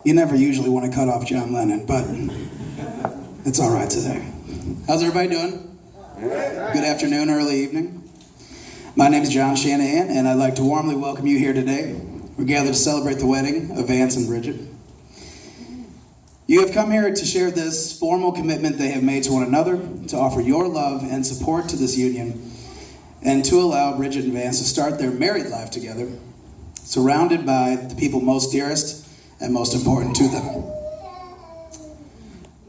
You never usually want to cut off John Lennon, but it's all right today. How's everybody doing? Good afternoon, early evening. My name is John Shanahan, and I'd like to warmly welcome you here today. We're gathered to celebrate the wedding of Vance and Bridget. You have come here to share this formal commitment they have made to one another, to offer your love and support to this union, and to allow Bridget and Vance to start their married life together, surrounded by the people most dearest and most important to them.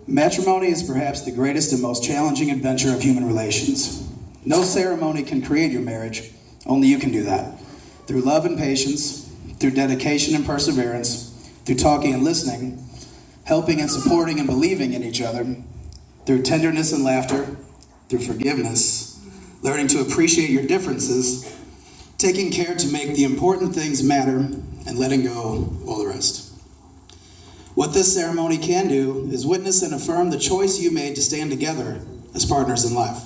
Matrimony is perhaps the greatest and most challenging adventure of human relations. No ceremony can create your marriage, only you can do that. Through love and patience, through dedication and perseverance, through talking and listening, helping and supporting and believing in each other, through tenderness and laughter, through forgiveness, learning to appreciate your differences, taking care to make the important things matter, and letting go of all the rest. What this ceremony can do is witness and affirm the choice you made to stand together as partners in life.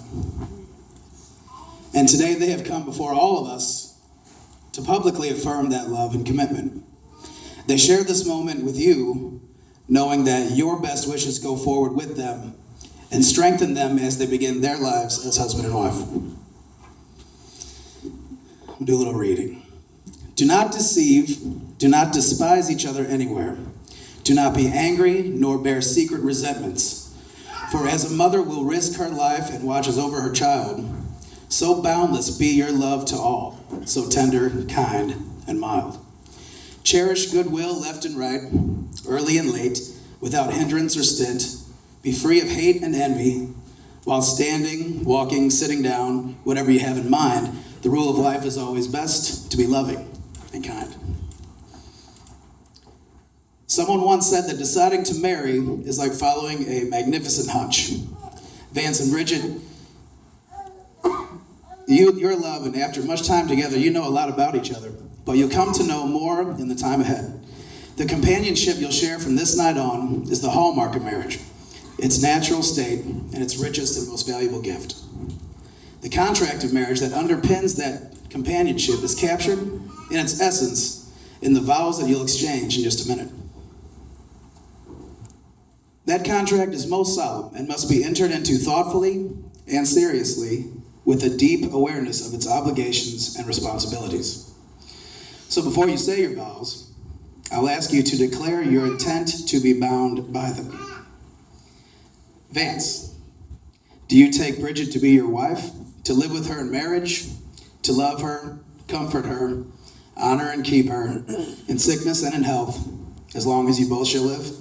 And today they have come before all of us to publicly affirm that love and commitment. They share this moment with you, knowing that your best wishes go forward with them and strengthen them as they begin their lives as husband and wife. We'll do a little reading. Do not deceive, do not despise each other anywhere. Do not be angry, nor bear secret resentments. For as a mother will risk her life and watches over her child, so boundless be your love to all, so tender, kind, and mild. Cherish goodwill left and right, early and late, without hindrance or stint. Be free of hate and envy, while standing, walking, sitting down, whatever you have in mind. The rule of life is always best to be loving and kind. Someone once said that deciding to marry is like following a magnificent hunch. Vance and Bridget, your love, and after much time together, you know a lot about each other, but you'll come to know more in the time ahead. The companionship you'll share from this night on is the hallmark of marriage, its natural state, and its richest and most valuable gift. The contract of marriage that underpins that companionship is captured in its essence in the vows that you'll exchange in just a minute. That contract is most solemn and must be entered into thoughtfully and seriously with a deep awareness of its obligations and responsibilities. So before you say your vows, I'll ask you to declare your intent to be bound by them. Vance, do you take Bridget to be your wife, to live with her in marriage, to love her, comfort her, honor and keep her in sickness and in health, as long as you both shall live?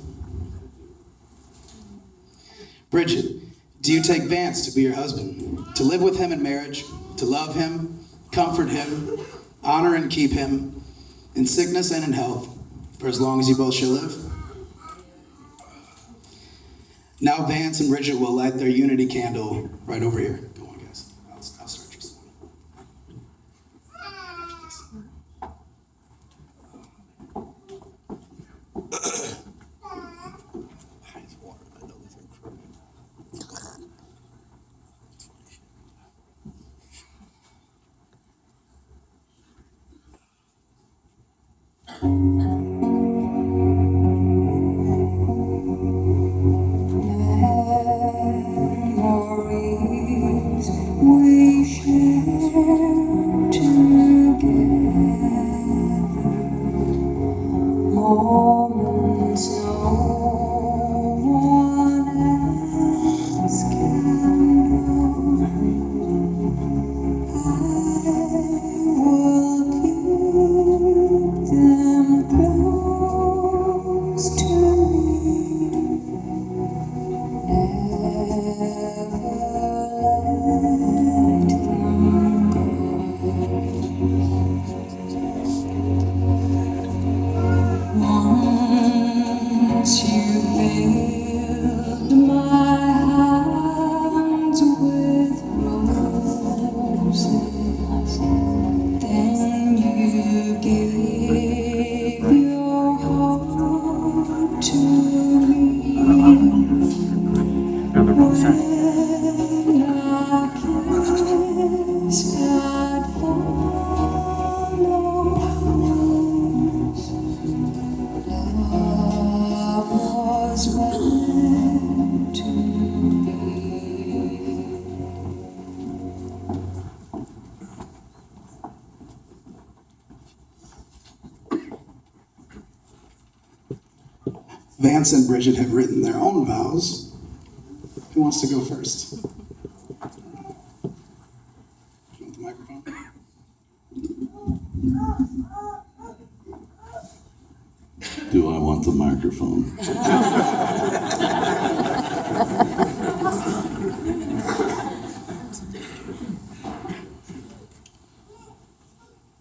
Bridget, do you take Vance to be your husband, to live with him in marriage, to love him, comfort him, honor and keep him in sickness and in health, for as long as you both shall live? Now Vance and Bridget will light their unity candle right over here. Go on, guys. I'll start just Memories we shared together, moments Vance and Bridget have written their own vows. Who wants to go first? You want the microphone? Do I want the microphone?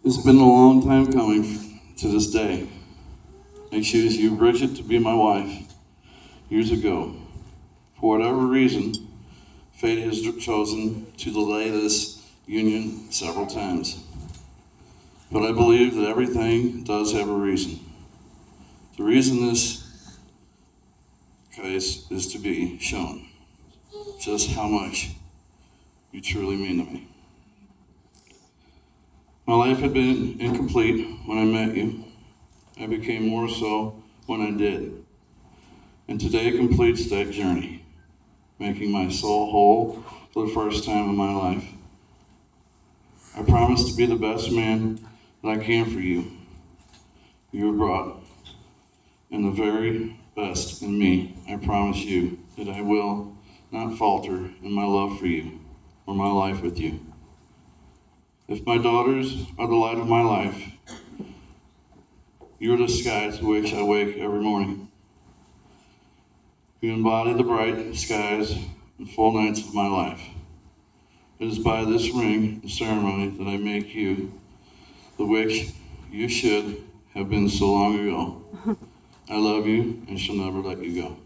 It's been a long time coming to this day. I choose you, Bridget, to be my wife years ago. For whatever reason, fate has chosen to delay this union several times. But I believe that everything does have a reason. The reason this case is to be shown just how much you truly mean to me. My life had been incomplete when I met you. I became more so when I did. And today completes that journey, making my soul whole for the first time in my life. I promise to be the best man that I can for you. You have brought, and the very best in me. I promise you that I will not falter in my love for you or my life with you. If my daughters are the light of my life, you are the sky to which I wake every morning. You embody the bright skies and full nights of my life. It is by this ring and ceremony that I make you the which you should have been so long ago. I love you and shall never let you go.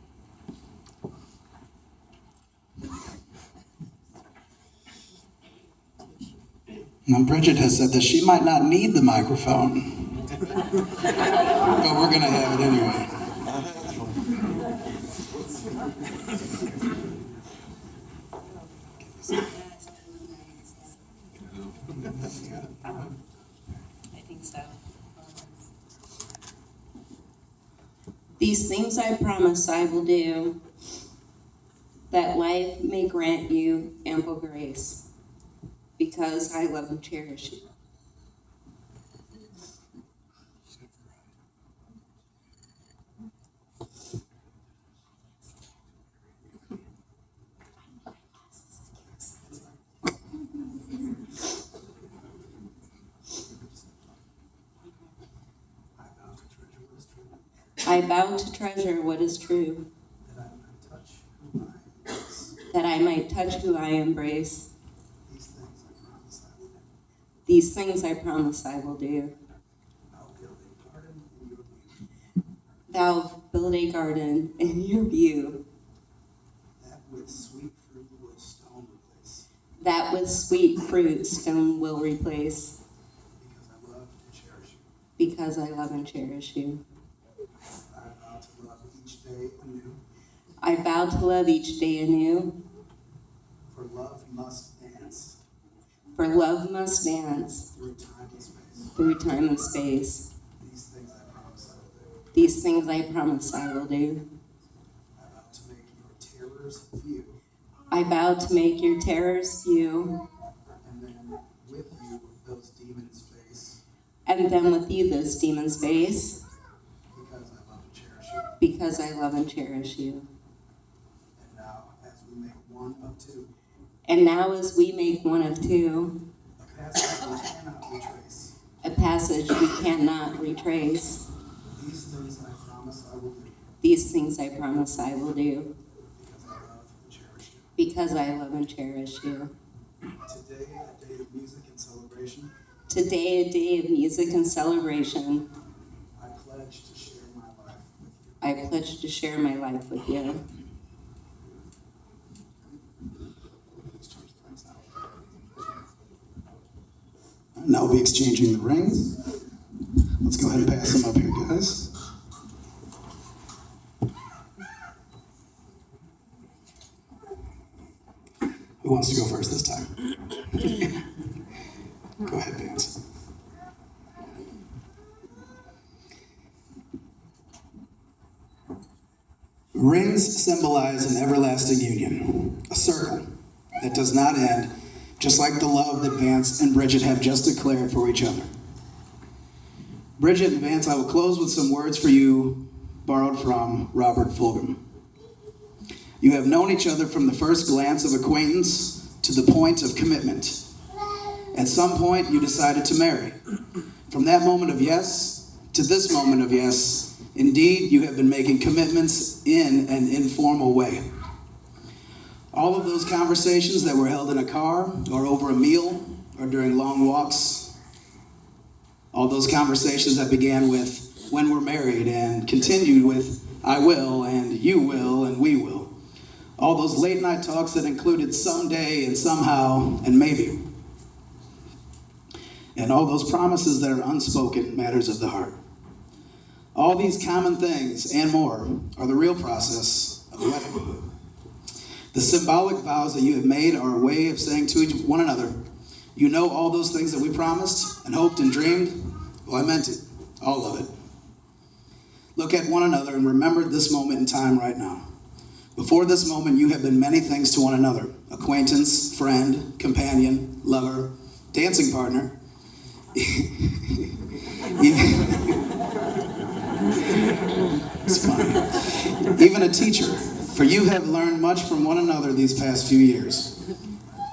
Now, Bridget has said that she might not need the microphone, but we're going to have it anyway. I think so. These things I promise I will do, that life may grant you ample grace, because I love and cherish you. I vow to treasure what is true, that I might touch who I embrace. These things I promise I will do. Thou build a garden in your view, That with sweet fruit will stone replace, that with sweet fruit stone will replace, because I love and cherish you. because I love and cherish you. I vow to love each day anew, I vow to love each day anew, for love must dance for love must dance through time and space. through time and space. These things I promise I will do. These things I promise I will do. I vow to make your terrors few, I vow to make your terrors few, and then with you those demons face, and then with you those demons face, because I love and cherish you. because I love and cherish you. And now, as we make one of two, And now as we make one of two, a passage we cannot retrace, a passage we cannot retrace, these things I promise I will do, these things I promise I will do, because I love and cherish you. because I love and cherish you. Today, a day of music and celebration, Today, a day of music and celebration, I pledge to share my life with you. I pledge to share my life with you. Now we'll be exchanging the rings. Let's go ahead and pass them up here, guys. Who wants to go first this time? Go ahead, Vance. Rings symbolize an everlasting union, a circle that does not end, just like the love that Vance and Bridget have just declared for each other. Bridget and Vance, I will close with some words for you borrowed from Robert Fulghum. You have known each other from the first glance of acquaintance to the point of commitment. At some point, you decided to marry. From that moment of yes to this moment of yes, indeed, you have been making commitments in an informal way. All of those conversations that were held in a car or over a meal or during long walks, all those conversations that began with when we're married and continued with I will and you will and we will. All those late night talks that included someday and somehow and maybe. And all those promises that are unspoken matters of the heart. All these common things and more are the real process of a wedding. The symbolic vows that you have made are a way of saying to one another, you know all those things that we promised and hoped and dreamed? Well, I meant it, all of it. Look at one another and remember this moment in time right now. Before this moment, you have been many things to one another: acquaintance, friend, companion, lover, dancing partner, it's funny, even a teacher, for you have learned much from one another these past few years.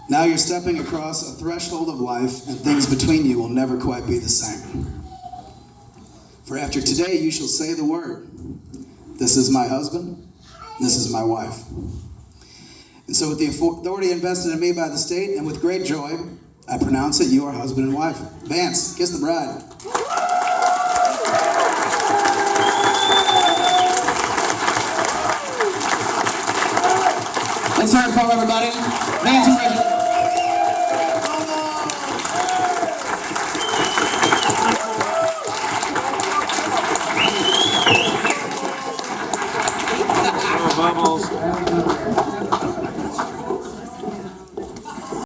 Now you're stepping across a threshold of life, and things between you will never quite be the same. For after today, you shall say the word, this is my husband, this is my wife. And so with the authority invested in me by the state, and with great joy, I pronounce that you are husband and wife. Vance, kiss the bride. Let's hear it for everybody. Vance and Bridget.